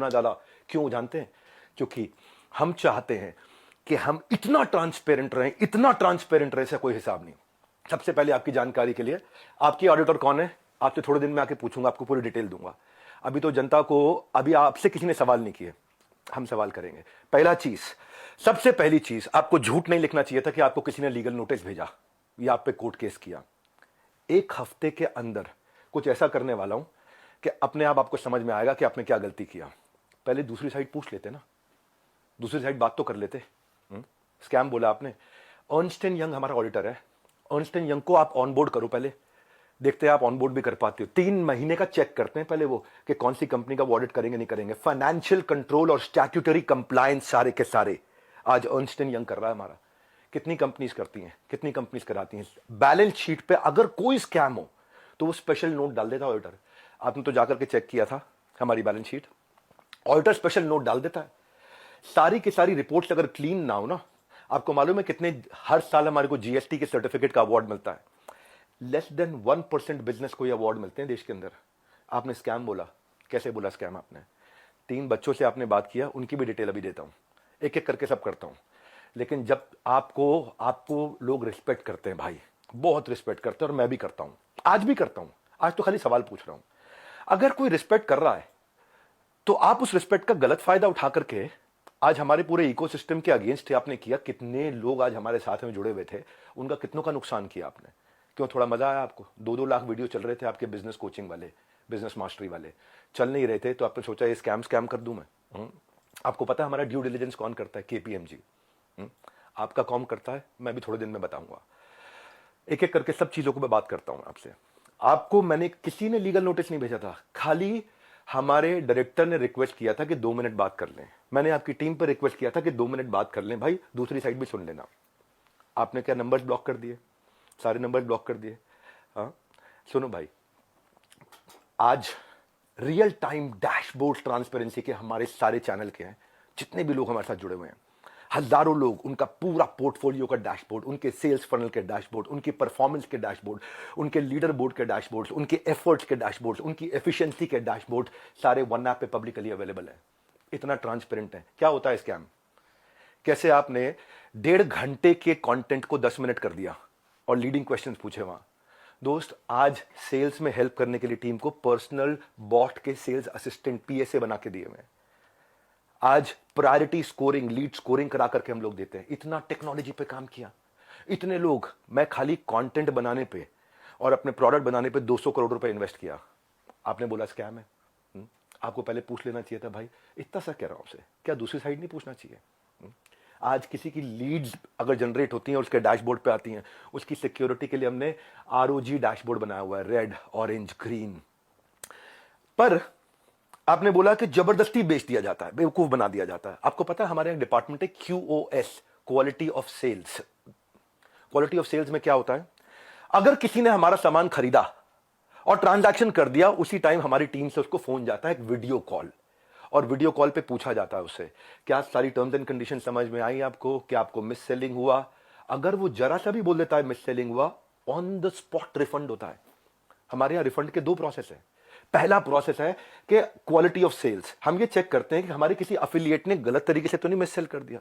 उतना ज्यादा। क्यों जानते हैं? क्योंकि हम चाहते हैं कि हम इतना ट्रांसपेरेंट रहें, इतना ट्रांसपेरेंट रहे, कोई हिसाब नहीं। सबसे पहले आपकी जानकारी के लिए, आपकी ऑडिटर कौन है? आपसे थोड़े दिन में आके पूछूंगा, आपको पूरी डिटेल दूंगा। अभी तो जनता को, अभी आपसे किसी ने सवाल नहीं किए, हम सवाल करेंगे। पहला चीज, सबसे पहली चीज, आपको झूठ नहीं लिखना चाहिए था कि आपको किसी ने लीगल नोटिस भेजा या आप पे कोर्ट केस किया। एक हफ्ते के अंदर कुछ ऐसा करने वाला हूं कि अपने आप आपको समझ में आएगा कि आपने क्या गलती किया। पहले दूसरी साइड पूछ लेते ना, दूसरी साइड बात तो कर लेते। स्कैम बोला आपने, अर्नस्ट एंड यंग हमारा ऑडिटर है, अर्नस्ट एंड यंग को आप ऑनबोर्ड करो, पहले देखते हैं आप ऑनबोर्ड भी कर पाते हो। 3 महीने का चेक करते हैं पहले वो, कि कौन सी कंपनी का ऑडिट करेंगे नहीं करेंगे। फाइनेंशियल कंट्रोल और स्टैट्यूटरी कंप्लायंस सारे के सारे आज अर्नस्ट एंड यंग कर रहा है हमारा। कितनी कंपनीज करती हैं, कितनी कंपनीज कराती हैं। बैलेंस शीट पे अगर कोई स्कैम हो तो वो स्पेशल नोट डाल देता है ऑडिटर। आपने तो जाकर के चेक किया था हमारी balance sheet, auditor special note डाल देता है। सारी की सारी रिपोर्ट्स अगर क्लीन ना हो ना, आपको मालूम है कितने हर साल हमारे को जीएसटी के सर्टिफिकेट का अवार्ड मिलता है? लेस देन 1% बिजनेस को ये अवार्ड मिलते हैं देश के अंदर। आपने स्कैम बोला, कैसे बोला स्कैम आपने? 3 बच्चों से आपने बात किया, उनकी भी डिटेल अभी देता हूं, एक एक करके सब करता हूं। लेकिन जब आपको लोग रिस्पेक्ट करते हैं भाई, बहुत रिस्पेक्ट करते हैं, और मैं भी करता हूं, आज भी करता हूं। आज तो खाली सवाल पूछ रहा हूं। अगर कोई रिस्पेक्ट कर रहा है तो आप उस रिस्पेक्ट का गलत फायदा उठा करके आज हमारे पूरे इकोसिस्टम के अगेंस्ट आपने किया। कितने लोग आज हमारे साथ में जुड़े हुए थे, उनका कितनों का नुकसान किया आपने। क्यों? थोड़ा मजा आया आपको? 2-2 लाख वीडियो चल रहे थे आपके बिजनेस कोचिंग वाले, बिजनेस मास्टरी वाले, चल नहीं रहे थे, तो आपने सोचा ये स्कैम कर दूं मैं। आपको पता है हमारा ड्यू डिलिजेंस कौन करता है? केपीएमजी। आपका कौन करता है? मैं भी थोड़े दिन में बताऊंगा। एक एक करके सब चीजों को मैं बात करता हूं आपसे। आपको मैंने, किसी ने लीगल नोटिस नहीं भेजा था, खाली हमारे डायरेक्टर ने रिक्वेस्ट किया था कि 2 मिनट बात कर लें। मैंने आपकी टीम पर रिक्वेस्ट किया था कि 2 मिनट बात कर लें भाई, दूसरी साइड भी सुन लेना। आपने क्या नंबर्स ब्लॉक कर दिए? सारे नंबर ब्लॉक कर दिए। हाँ, सुनो भाई, आज रियल टाइम डैशबोर्ड ट्रांसपेरेंसी के हमारे सारे चैनल के हैं, जितने भी लोग हमारे साथ जुड़े हुए हैं, हजारों लोग, उनका पूरा पोर्टफोलियो का डैशबोर्ड, उनके सेल्स फनल के डैशबोर्ड, उनकी परफॉर्मेंस के डैशबोर्ड, उनके लीडर बोर्ड के डैशबोर्ड, उनके एफर्ट्स के डैशबोर्ड, उनकी एफिशिएंसी के डैशबोर्ड, सारे वन ऐप पे पब्लिकली अवेलेबल है। इतना ट्रांसपेरेंट है। क्या होता है स्कैम? कैसे आपने 1.5 घंटे के कंटेंट को 10 मिनट कर दिया और लीडिंग क्वेश्चंस पूछे वहां। दोस्त, आज सेल्स में हेल्प करने के लिए टीम को पर्सनल बॉट के सेल्स असिस्टेंट पीएसए बना के दिए हुए। आज प्रायोरिटी स्कोरिंग, लीड स्कोरिंग करा करके हम लोग देते हैं। इतना टेक्नोलॉजी पे काम किया, इतने लोग। मैं खाली कंटेंट बनाने पे और अपने प्रोडक्ट बनाने पे 200 करोड़ रुपए इन्वेस्ट किया। आपने बोला स्कैम है? आपको पहले पूछ लेना चाहिए था भाई। इतना सा कह रहा हूं आपसे, क्या दूसरी साइड नहीं पूछना चाहिए? आज किसी की लीड्स अगर जनरेट होती हैं और उसके डैशबोर्ड पे आती हैं, उसकी सिक्योरिटी के लिए हमने आरओजी डैशबोर्ड बनाया हुआ है, रेड, ऑरेंज, ग्रीन। पर आपने बोला कि जबरदस्ती बेच दिया जाता है, बेवकूफ बना दिया जाता है। आपको पता है हमारे एक डिपार्टमेंट है QOS, quality of sales. Quality of sales में क्या होता है? अगर किसी ने हमारा सामान खरीदा और ट्रांजैक्शन कर दिया, उसी टाइम हमारी टीम से उसको फोन जाता है, एक वीडियो कॉल, और वीडियो कॉल पे पूछा जाता है उससे, क्या सारी टर्म्स एंड कंडीशन समझ में आई आपको? क्या आपको मिस सेलिंग हुआ? अगर वो जरा सा भी बोल देता है मिस सेलिंग हुआ, ऑन द स्पॉट रिफंड होता है। हमारे यहां रिफंड के 2 प्रोसेस है। पहला प्रोसेस है कि क्वालिटी ऑफ सेल्स, हम ये चेक करते हैं कि हमारे किसी अफिलिएट ने गलत तरीके से तो नहीं मिस सेल कर दिया,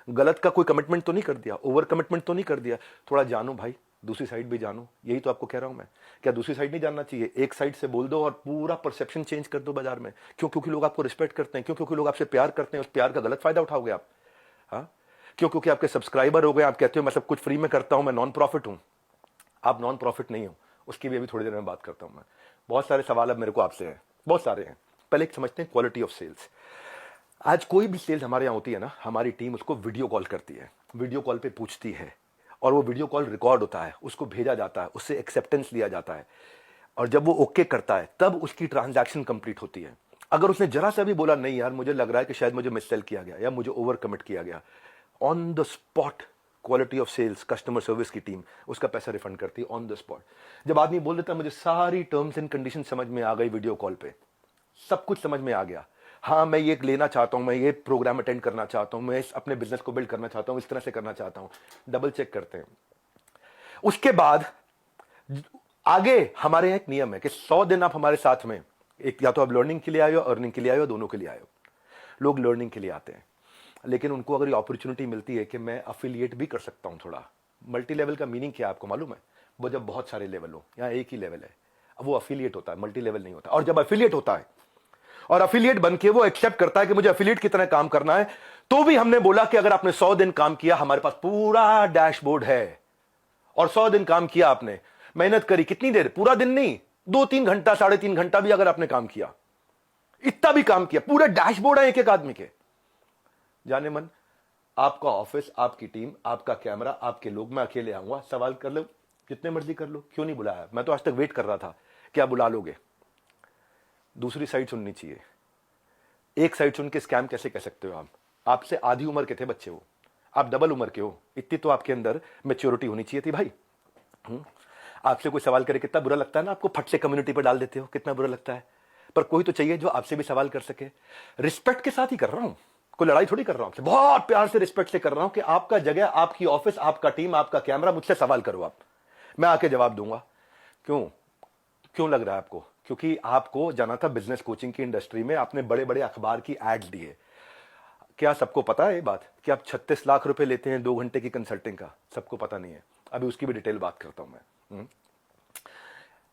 गलत का कोई कमिटमेंट तो नहीं कर दिया, ओवर कमिटमेंट तो नहीं कर दिया। थोड़ा जानो भाई, दूसरी साइड भी जानो। यही तो आपको कह रहा हूं मैं। क्या दूसरी साइड नहीं जानना चाहिए? एक साइड से बोल दो और पूरा परसेप्शन चेंज कर दो बाजार में। क्यों? क्योंकि लोग आपको रिस्पेक्ट करते हैं। क्यों? क्योंकि लोग आपसे प्यार करते हैं। उस प्यार का गलत फायदा उठाओगे आप? हाँ, क्यों? क्योंकि आपके सब्सक्राइबर हो गए, आप कहते हो मैं सब कुछ फ्री में करता हूं, मैं नॉन प्रॉफिट हूं। आप नॉन प्रॉफिट नहीं हो, उसकी भी अभी थोड़ी देर में बात करता हूं मैं। बहुत सारे सवाल अब मेरे को आपसे हैं, बहुत सारे हैं। पहले एक समझते हैं क्वालिटी ऑफ सेल्स। आज कोई भी सेल्स हमारे यहां होती है ना, हमारी टीम उसको वीडियो कॉल करती है, वीडियो कॉल पे पूछती है, और वो वीडियो कॉल रिकॉर्ड होता है, उसको भेजा जाता है, उससे एक्सेप्टेंस लिया जाता है, और जब वो ओके करता है तब उसकी ट्रांजैक्शन कंप्लीट होती है। अगर उसने जरा सा भी बोला नहीं यार मुझे लग रहा है कि शायद मुझे मिस सेल किया गया या मुझे ओवर कमिट किया गया, on the spot quality of sales customer service की टीम उसका पैसा रिफंड करती है ऑन द स्पॉट। जब आदमी बोल देता है मुझे सारी टर्म्स एंड कंडीशन समझ में आ गई, वीडियो कॉल पे सब कुछ समझ में आ गया, हाँ मैं ये लेना चाहता हूं, मैं ये प्रोग्राम अटेंड करना चाहता हूं, मैं अपने बिजनेस को बिल्ड करना चाहता हूं, इस तरह से करना चाहता हूं, डबल चेक करते हैं। उसके बाद आगे हमारे यहां एक नियम है कि 100 दिन आप हमारे साथ में, एक या तो आप लर्निंग के लिए आए हो, अर्निंग के लिए आए हो, दोनों के लिए आए हो। लोग लर्निंग के लिए आते हैं, लेकिन उनको अगर ये अपॉर्चुनिटी मिलती है कि मैं अफिलिएट भी कर सकता हूं थोड़ा। मल्टी लेवल का मीनिंग क्या है आपको मालूम है? वो जब बहुत सारे लेवल हो, यहाँ एक ही लेवल है, अब वो अफिलिएट होता है, मल्टी लेवल नहीं होता। और जब अफिलिएट होता है और अफिलिएट बन के वो एक्सेप्ट करता है कि मुझे अफिलिएट की तरह काम करना है, तो भी हमने बोला कि अगर आपने 100 दिन काम किया, हमारे पास पूरा डैशबोर्ड है। और 100 दिन काम किया आपने, मेहनत करी, कितनी देर? पूरा दिन नहीं, 2-3 घंटा, 3.5 घंटा भी अगर आपने काम किया, इतना भी काम किया, पूरे डैशबोर्ड है एक एक आदमी के। जाने मन, आपका ऑफिस, आपकी टीम, आपका कैमरा, आपके लोग, मैं अकेले आऊंगा, सवाल कर लो जितने मर्जी कर लो, क्यों नहीं बुलाया? मैं तो आज तक वेट कर रहा था कि आप बुला लोगे। दूसरी साइड सुननी चाहिए। एक साइड सुन के स्कैम कैसे कह सकते हो आप? आपसे आधी उम्र के थे बच्चे वो, आप डबल उम्र के हो, इतनी तो आपके अंदर मैच्योरिटी होनी चाहिए थी भाई। आपसे कोई सवाल करे कितना बुरा लगता है ना, आपको फट से कम्युनिटी पर डाल देते हो, कितना बुरा लगता है। पर कोई तो चाहिए जो आपसे भी सवाल कर सके। रिस्पेक्ट के साथ ही कर रहा हूं, कोई लड़ाई थोड़ी कर रहा हूं, बहुत प्यार से रिस्पेक्ट से कर रहा हूं कि आपका जगह, आपकी ऑफिस, आपका टीम, आपका कैमरा, मुझसे सवाल करो आप, मैं आके जवाब दूंगा। क्यों क्यों लग रहा है आपको? क्योंकि आपको जाना था बिजनेस कोचिंग की इंडस्ट्री में, आपने बड़े बड़े अखबार की एड्स दिए। क्या सबको पता है ये बात कि आप 36 लाख रुपए लेते हैं 2 घंटे की कंसल्टिंग का? सबको पता नहीं है, अभी उसकी भी डिटेल बात करता हूं मैं।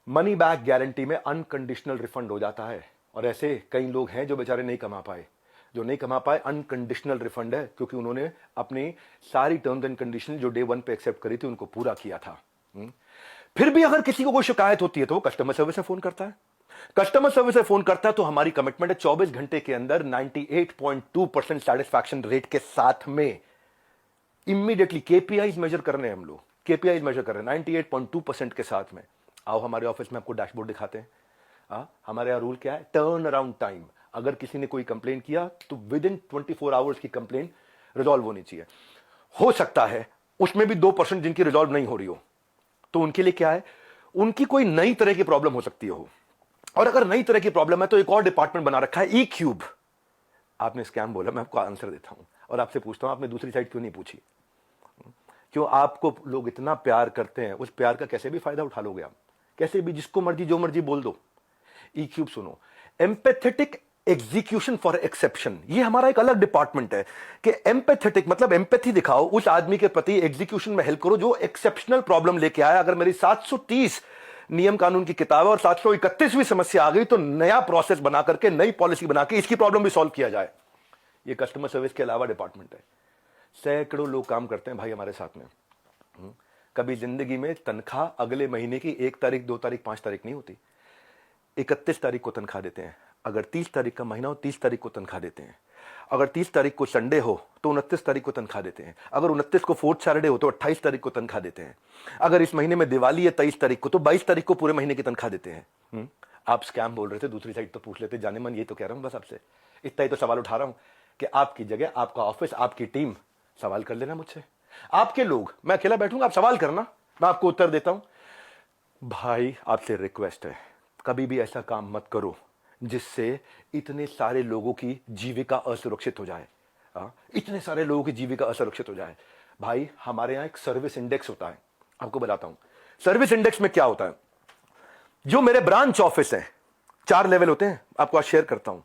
मनी बैक गारंटी में अनकंडीशनल रिफंड हो जाता है, और ऐसे कई लोग हैं जो बेचारे नहीं कमा पाए, जो नहीं कमा पाए, अनकंडीशनल रिफंड है, क्योंकि उन्होंने अपनी सारी टर्म्स एंड कंडीशन जो डे 1 पे एक्सेप्ट करी थी उनको पूरा किया था। फिर भी अगर किसी को कोई शिकायत होती है तो वो कस्टमर सर्विस से फोन करता है। कस्टमर सर्विस से फोन करता है तो हमारी कमिटमेंट है 24 घंटे के अंदर 98.2% सेटिस्फैक्शन रेट के साथ में इमीडिएटली केपीआईज मेजर करने हैं हम लोग, केपीआईज मेजर कर रहे हैं 98.2% के साथ में। आओ हमारे ऑफिस में आपको डैशबोर्ड दिखाते हैं। हमारे यहाँ रूल क्या है? Turn around time. अगर किसी ने कोई कंप्लेन किया तो विद इन 24 आवर्स की कंप्लेन रिजॉल्व होनी चाहिए। हो सकता है उसमें भी 2% जिनकी रिजॉल्व नहीं हो रही हो, तो उनके लिए क्या है, उनकी कोई नई तरह की प्रॉब्लम हो सकती हो। और अगर नई तरह की प्रॉब्लम है तो एक और डिपार्टमेंट बना रखा है, ई क्यूब। आपने स्कैम बोला, मैं आपको आंसर देता हूं और आपसे पूछता हूं, आपने दूसरी साइड क्यों नहीं पूछी? क्यों? आपको लोग इतना प्यार करते हैं, उस प्यार का कैसे भी फायदा उठा लोगे आप, कैसे भी, जिसको मर्जी जो मर्जी बोल दो। ई क्यूब सुनो, एम्पैथेटिक एग्जीक्यूशन फॉर एक्सेप्शन, ये हमारा एक अलग डिपार्टमेंट है कि एम्पैथेटिक मतलब एम्पैथी दिखाओ उस आदमी के प्रति, एग्जीक्यूशन में हेल्प करो जो एक्सेप्शनल प्रॉब्लम लेके आया। अगर मेरी 730 नियम कानून की किताब है और 731वीं समस्या आ गई तो नया प्रोसेस बना करके, नई पॉलिसी बना के इसकी प्रॉब्लम भी सॉल्व किया जाए। ये कस्टमर सर्विस के अलावा डिपार्टमेंट है। सैकड़ों लोग काम करते हैं भाई हमारे साथ में। कभी जिंदगी में तनख्वाह अगले महीने की 1 तारीख, 2 तारीख, 5 तारीख नहीं होती, 31 तारीख को तनख्वाह देते हैं। अगर 30 तारीख का महीना हो, 30 तारीख को तनख्वाह देते हैं। अगर 30 तारीख को संडे हो तो 29 तारीख को तनख्वाह देते हैं। अगर 29 को फोर्थ सैटरडे हो तो 28 तारीख को तनख्वाह देते हैं। अगर इस महीने में दिवाली है 23 तारीख को तो 22 तारीख को पूरे महीने की तनख्वाह देते हैं। आप स्कैम बोल रहे थे, दूसरी साइड तो पूछ लेते। जाने मन, ये तो कह रहा हूं बस आपसे, इतना ही तो सवाल उठा रहा हूं कि आपकी जगह, आपका ऑफिस, आपकी टीम, सवाल कर लेना मुझसे। आपके लोग, मैं अकेला बैठूंगा, आप सवाल करना, मैं आपको उत्तर देता हूं। भाई आपसे रिक्वेस्ट है, कभी भी ऐसा काम मत करो जिससे इतने सारे लोगों की जीविका असुरक्षित हो जाए। इतने सारे लोगों की जीविका असुरक्षित हो जाए। भाई हमारे यहां एक सर्विस इंडेक्स होता है, आपको बताता हूं। सर्विस इंडेक्स में क्या होता है? जो मेरे ब्रांच ऑफिस है, 4 लेवल होते हैं, आपको आज शेयर करता हूं।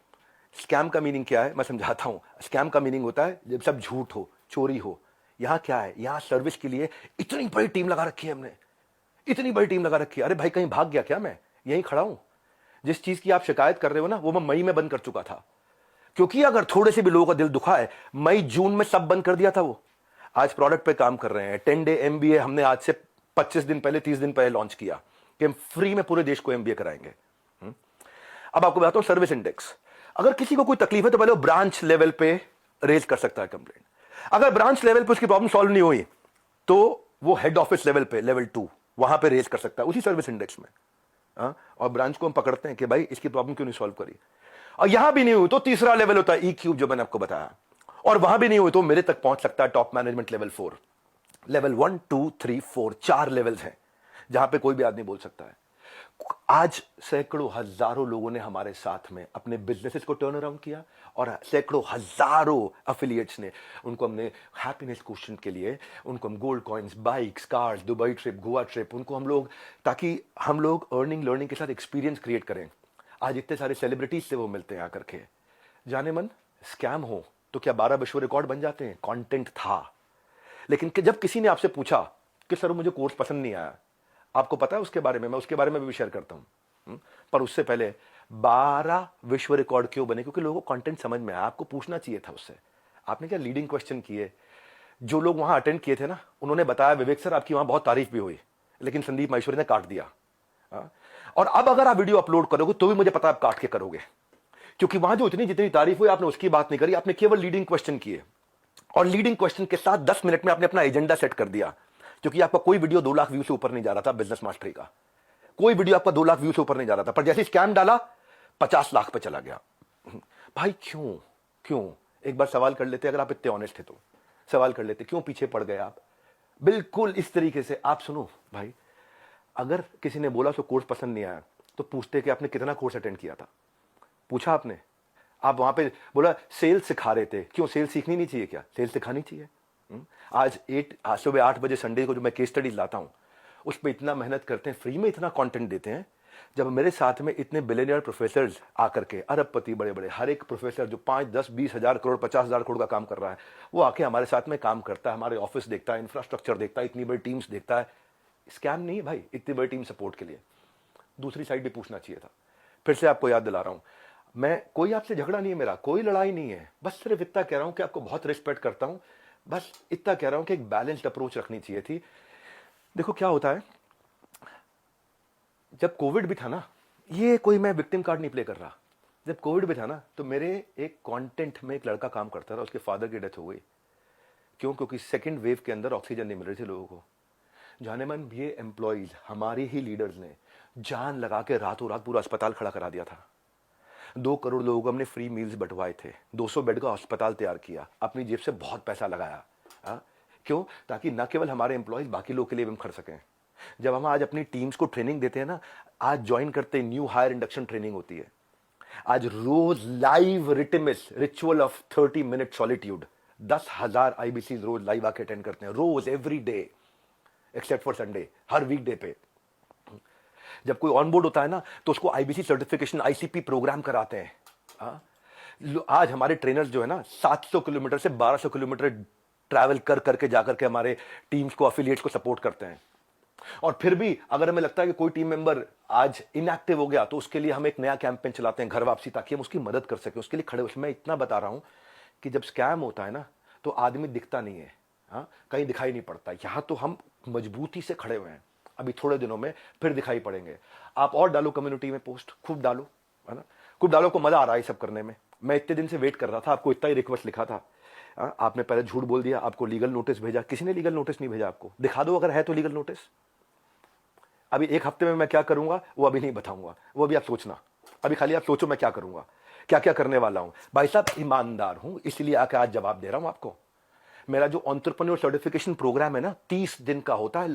स्कैम का मीनिंग क्या है मैं समझाता हूं। स्कैम का मीनिंग होता है जब सब झूठ हो, चोरी हो। यहां क्या है, यहां सर्विस के लिए इतनी बड़ी टीम लगा रखी है हमने, इतनी बड़ी टीम लगा रखी है। अरे भाई कहीं भाग गया क्या? मैं यहीं खड़ा हूं। जिस चीज की आप शिकायत कर रहे हो ना, वो मैं मई में बंद कर चुका था, क्योंकि अगर थोड़े से भी लोगों का दिल दुखा है, मई जून में सब बंद कर दिया था वो। आज प्रोडक्ट पे काम कर रहे हैं। 10 डे एमबीए हमने आज से 25 दिन पहले, 30 दिन पहले लॉन्च किया कि हम फ्री में पूरे देश को एमबीए कराएंगे। अब आपको बताता हूं सर्विस इंडेक्स। अगर किसी को कोई तकलीफ है तो पहले वो ब्रांच लेवल पे रेज कर सकता है कंप्लेंट। अगर ब्रांच लेवल पे उसकी प्रॉब्लम सॉल्व नहीं हुई तो वो हेड ऑफिस लेवल पे, लेवल 2, वहां पे रेज कर सकता है उसी सर्विस इंडेक्स में। और ब्रांच को हम पकड़ते हैं कि भाई इसकी प्रॉब्लम क्यों नहीं सॉल्व करी। और यहां भी नहीं हुई तो तीसरा लेवल होता है ई क्यूब, जो मैंने आपको बताया। और वहां भी नहीं हुई तो मेरे तक पहुंच सकता है top management level 4। Level 1, 2, 3, 4, 4 levels हैं जहां पे कोई भी आदमी बोल सकता है। आज सैकड़ों हजारों लोगों ने हमारे साथ में अपने बिजनेसेस को टर्न अराउंड किया, और सैकड़ों हजारों एफिलिएट्स ने, उनको हमने हैप्पीनेस क्वेश्चन के लिए, उनको हम gold coins, bikes, cars, Dubai trip, Goa trip, उनको हम लोग, ताकि हम लोग अर्निंग लर्निंग के साथ एक्सपीरियंस क्रिएट करें। आज इतने सारे सेलिब्रिटीज से वो मिलते हैं आकर के। जाने मन, स्कैम हो तो क्या 12 विश्व रिकॉर्ड बन जाते हैं? कंटेंट था। लेकिन जब किसी ने आपसे पूछा कि सर मुझे कोर्स पसंद नहीं आया, आपको पता है उसके बारे में, मैं उसके बारे में भी शेयर करता हूं। पर उससे पहले 12 विश्व रिकॉर्ड क्यों बने? क्योंकि लोगों को कंटेंट समझ में आया। आपको पूछना चाहिए था उससे। आपने क्या लीडिंग क्वेश्चन किए? जो लोग वहां अटेंड किए थे ना, उन्होंने बताया विवेक सर आपकी वहां बहुत तारीफ भी हुई, लेकिन संदीप माहेश्वरी ने काट दिया। और अब अगर आप वीडियो अपलोड करोगे तो भी मुझे पता है आप काट के करोगे, क्योंकि वहां जो जितनी तारीफ हुई आपने उसकी बात नहीं करी, आपने केवल लीडिंग क्वेश्चन किए। और लीडिंग क्वेश्चन के साथ 10 मिनट में आपने अपना एजेंडा सेट कर दिया, क्योंकि आपका कोई वीडियो 2 लाख व्यू से ऊपर नहीं जा रहा था। बिजनेस मास्टरी का कोई वीडियो आपका 2 लाख व्यू से ऊपर नहीं जा रहा था, पर जैसे स्कैम डाला 50 लाख पे चला गया। भाई क्यों? क्यों? एक बार सवाल कर लेते, अगर आप इतने ऑनेस्ट थे तो सवाल कर लेते, क्यों पीछे पड़ गए आप? बिल्कुल इस तरीके से आप सुनो भाई, अगर किसी ने बोला तो कोर्स पसंद नहीं आया तो पूछते कि आपने कितना कोर्स अटेंड किया था? पूछा आपने? आप वहां पे बोला सेल्स सिखा रहे थे, क्यों सेल्स सीखनी नहीं चाहिए? क्या सेल्स सिखानी चाहिए? आज सुबह 8 बजे संडे को जो मैं केस स्टडीज लाता हूं, उस पर इतना मेहनत करते हैं, फ्री में इतना कंटेंट देते हैं। जब मेरे साथ में इतने बिलियनियर प्रोफेसर्स आकर के, अरबपति बड़े बड़े, हर एक प्रोफेसर जो 5, 10, 20 हजार करोड़, 50 हजार करोड़ का काम कर रहा है, वो आके हमारे साथ में काम करता है, हमारे ऑफिस देखता है, इंफ्रास्ट्रक्चर देखता है, इतनी बड़ी टीम्स देखता है। स्कैम नहीं है भाई, इतनी बड़ी टीम सपोर्ट के लिए। दूसरी साइड भी पूछना चाहिए था। फिर से आपको याद दिला रहा हूं, मैं कोई आपसे झगड़ा नहीं है, मेरा कोई लड़ाई नहीं है, बस सिर्फ इतना कह रहा हूं कि आपको बहुत रिस्पेक्ट करता हूं, बस इतना कह रहा हूं कि एक बैलेंस्ड अप्रोच रखनी चाहिए थी। देखो क्या होता है, जब कोविड भी था ना, ये कोई मैं विक्टिम कार्ड नहीं प्ले कर रहा, जब कोविड भी था ना, तो मेरे एक कंटेंट में एक लड़का काम करता था, उसके फादर की डेथ हो गई। क्यों? क्योंकि सेकंड वेव के अंदर ऑक्सीजन नहीं मिल रही थी लोगों को। जाने मन ये एम्प्लॉइज, हमारे ही लीडर्स ने जान लगा के रातों रात पूरा अस्पताल खड़ा करा दिया था। 2 करोड़ लोगों को हमने फ्री मील्स बंटवाए थे, 200 बेड का अस्पताल तैयार किया, अपनी जेब से बहुत पैसा लगाया। क्यों? ताकि न केवल हमारे एम्प्लॉइज, बाकी लोग के लिए भी हम खड़ सकें। जब हम आज अपनी टीम्स को ट्रेनिंग देते हैं ना, आज ज्वाइन करते हैं, न्यू हायर इंडक्शन ट्रेनिंग होती है, आज रोज लाइव रिटिमिस ritual of 30 minute solitude, 10,000 IBC रोज लाइव आके अटेंड करते हैं, रोज every day except for Sunday, हर वीकडे पे। जब कोई ऑन बोर्ड होता है ना, तो उसको आईबीसी सर्टिफिकेशन, आईसीपी प्रोग्राम कराते हैं। आज हमारे ट्रेनर्स जो है ना, 700 किलोमीटर से 1200 किलोमीटर ट्रैवल कर करके जाकर के हमारे टीम्स को, अफिलिएट्स को सपोर्ट करते हैं। और फिर भी अगर हमें लगता है कि कोई टीम मेंबर आज इनएक्टिव हो गया, तो उसके लिए हम एक नया कैंपेन चलाते हैं, घर वापसी, ताकि हम उसकी मदद कर सकें, उसके लिए खड़े। मैं इतना बता रहा हूं कि जब स्कैम होता है ना, तो आदमी दिखता नहीं है, कहीं दिखाई नहीं पड़ता। यहां तो हम मजबूती से खड़े हुए हैं, अभी थोड़े दिनों में फिर दिखाई पड़ेंगे। आप और डालो कम्युनिटी में पोस्ट, खूब डालो, है ना, खूब डालो। को मजा आ रहा है सब करने में। मैं इतने दिन से वेट कर रहा था, आपको इतना ही रिक्वेस्ट लिखा था, आपने पहले झूठ बोल दिया, आपको लीगल नोटिस भेजा। किसी ने लीगल नोटिस नहीं भेजा आपको, दिखा दो अगर है तो लीगल नोटिस। अभी 1 हफ्ते में मैं क्या करूंगा वो अभी नहीं बताऊंगा, वो अभी आप सोचना। अभी खाली आप सोचो मैं क्या करूंगा, क्या क्या करने वाला हूं। भाई साहब ईमानदार हूं, इसलिए आके आज जवाब दे रहा हूं आपको। मेरा जो एंटरप्रेन्योर सर्टिफिकेशन प्रोग्राम है ना, 30 दिन का होता है,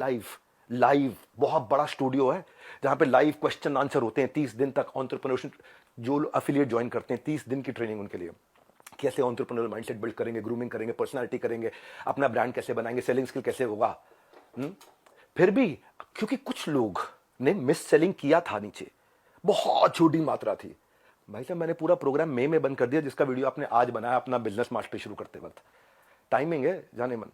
लाइव बहुत बड़ा स्टूडियो है, जहां पे लाइव क्वेश्चन आंसर होते हैं 30 दिन तक। एंटरप्रेन्योरशिप जो अफिलिएट ज्वाइन करते हैं, 30 दिन की ट्रेनिंग उनके लिए, कैसे एंटरप्रेन्योर माइंडसेट बिल्ड करेंगे, ग्रूमिंग करेंगे, पर्सनालिटी करेंगे, अपना ब्रांड कैसे बनाएंगे, सेलिंग स्किल कैसे होगा। फिर भी क्योंकि कुछ लोग ने मिस सेलिंग किया था, नीचे बहुत छोटी मात्रा थी। भाई साहब मैंने पूरा प्रोग्राम मई में बंद कर दिया, जिसका वीडियो आपने आज बनाया अपना बिजनेस मास्टरी शुरू करते वक्त। टाइमिंग है जाने मन।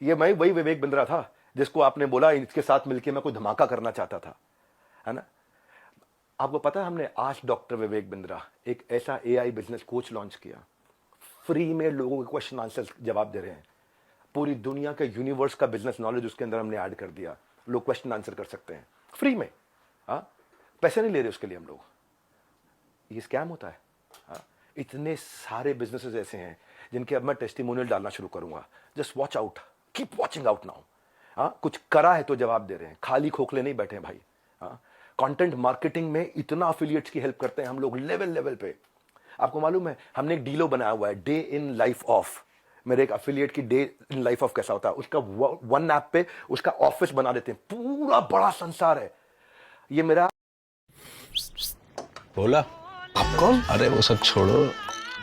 ये मैं वही विवेक बिंद्रा था जिसको आपने बोला इसके साथ मिलकर मैं कोई धमाका करना चाहता था, है ना। आपको पता है हमने आज डॉक्टर विवेक बिंद्रा एक ऐसा एआई बिजनेस कोच लॉन्च किया, फ्री में लोगों के क्वेश्चन आंसर जवाब दे रहे हैं। पूरी दुनिया के यूनिवर्स का बिजनेस नॉलेज उसके अंदर हमने ऐड कर दिया, लोग क्वेश्चन आंसर कर सकते हैं फ्री में। पैसे नहीं ले रहे उसके लिए हम लोग। ये स्कैम होता है। इतने सारे बिजनेसेस ऐसे हैं जिनके अब मैं टेस्टिमोनियल डालना शुरू करूंगा। Just watch out, keep watching out now. कुछ करा है तो जवाब दे रहे हैं, खाली खोखले नहीं बैठे भाई। कंटेंट मार्केटिंग में इतना अफिलिएट्स की हेल्प करते हैं हम लोग लेवल पे। आपको मालूम है हमने एक डीलो बनाया हुआ है, डे इन लाइफ ऑफ। मेरे एक अफिलिएट की डे इन लाइफ ऑफ कैसा होता है, उसका वन ऐप पे उसका ऑफिस बना देते हैं, पूरा बड़ा संसार है। ये मेरा बोला। आप कौन? अरे वो सब छोड़ो,